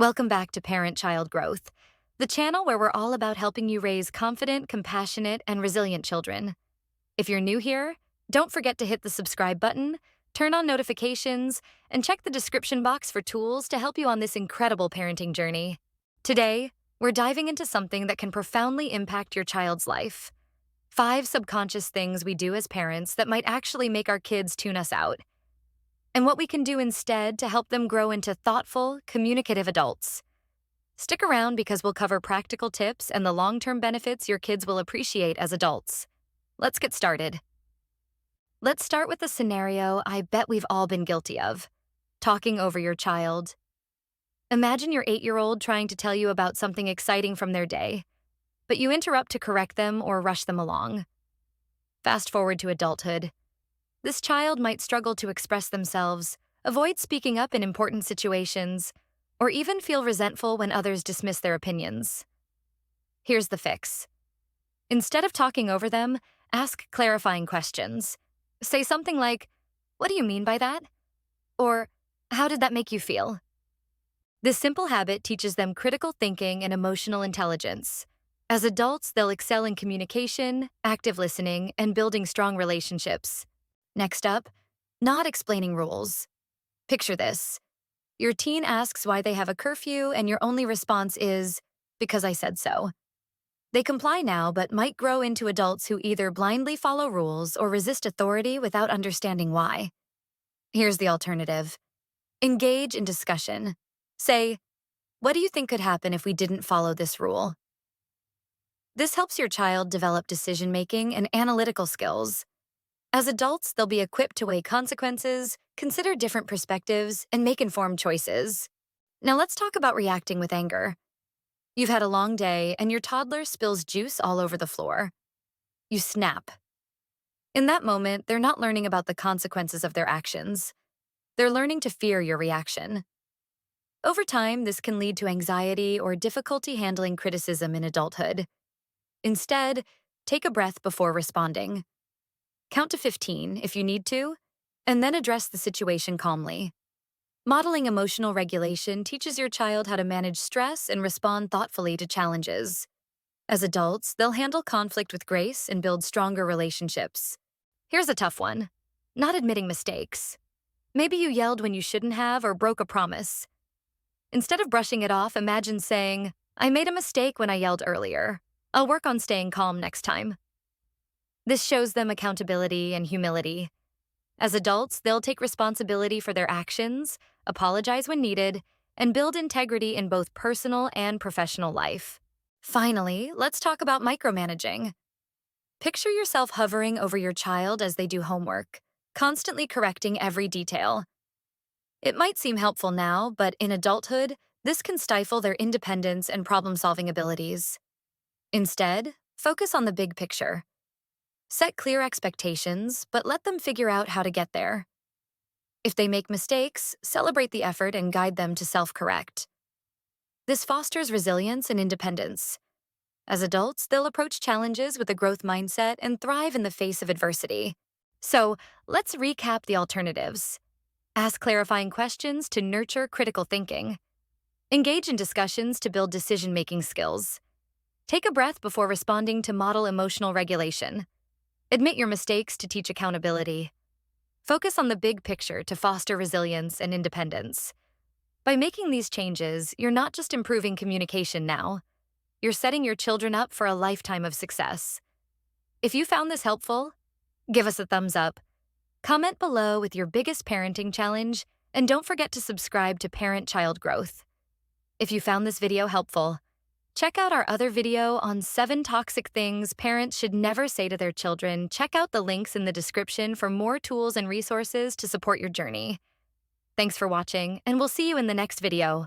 Welcome back to Parent Child Growth, the channel where we're all about helping you raise confident, compassionate, and resilient children. If you're new here, don't forget to hit the subscribe button, turn on notifications, and check the description box for tools to help you on this incredible parenting journey. Today, we're diving into something that can profoundly impact your child's life. 5 subconscious things we do as parents that might actually make our kids tune us out, and what we can do instead to help them grow into thoughtful, communicative adults. Stick around because we'll cover practical tips and the long-term benefits your kids will appreciate as adults. Let's get started. Let's start with a scenario I bet we've all been guilty of: talking over your child. Imagine your 8-year-old trying to tell you about something exciting from their day, but you interrupt to correct them or rush them along. Fast forward to adulthood. This child might struggle to express themselves, avoid speaking up in important situations, or even feel resentful when others dismiss their opinions. Here's the fix. Instead of talking over them, ask clarifying questions. Say something like, "What do you mean by that?" Or, "How did that make you feel?" This simple habit teaches them critical thinking and emotional intelligence. As adults, they'll excel in communication, active listening, and building strong relationships. Next up, not explaining rules. Picture this. Your teen asks why they have a curfew, and your only response is, "Because I said so." They comply now, but might grow into adults who either blindly follow rules or resist authority without understanding why. Here's the alternative. Engage in discussion. Say, "What do you think could happen if we didn't follow this rule?" This helps your child develop decision-making and analytical skills. As adults, they'll be equipped to weigh consequences, consider different perspectives, and make informed choices. Now let's talk about reacting with anger. You've had a long day, and your toddler spills juice all over the floor. You snap. In that moment, they're not learning about the consequences of their actions. They're learning to fear your reaction. Over time, this can lead to anxiety or difficulty handling criticism in adulthood. Instead, take a breath before responding. Count to 15 if you need to, and then address the situation calmly. Modeling emotional regulation teaches your child how to manage stress and respond thoughtfully to challenges. As adults, they'll handle conflict with grace and build stronger relationships. Here's a tough one: not admitting mistakes. Maybe you yelled when you shouldn't have or broke a promise. Instead of brushing it off, imagine saying, "I made a mistake when I yelled earlier. I'll work on staying calm next time." This shows them accountability and humility. As adults, they'll take responsibility for their actions, apologize when needed, and build integrity in both personal and professional life. Finally, let's talk about micromanaging. Picture yourself hovering over your child as they do homework, constantly correcting every detail. It might seem helpful now, but in adulthood, this can stifle their independence and problem-solving abilities. Instead, focus on the big picture. Set clear expectations, but let them figure out how to get there. If they make mistakes, celebrate the effort and guide them to self-correct. This fosters resilience and independence. As adults, they'll approach challenges with a growth mindset and thrive in the face of adversity. So, let's recap the alternatives. Ask clarifying questions to nurture critical thinking. Engage in discussions to build decision-making skills. Take a breath before responding to model emotional regulation. Admit your mistakes to teach accountability. Focus on the big picture to foster resilience and independence. By making these changes, you're not just improving communication now, you're setting your children up for a lifetime of success. If you found this helpful, give us a thumbs up. Comment below with your biggest parenting challenge, and don't forget to subscribe to Parent Child Growth. If you found this video helpful, check out our other video on 7 toxic things parents should never say to their children. Check out the links in the description for more tools and resources to support your journey. Thanks for watching, and we'll see you in the next video.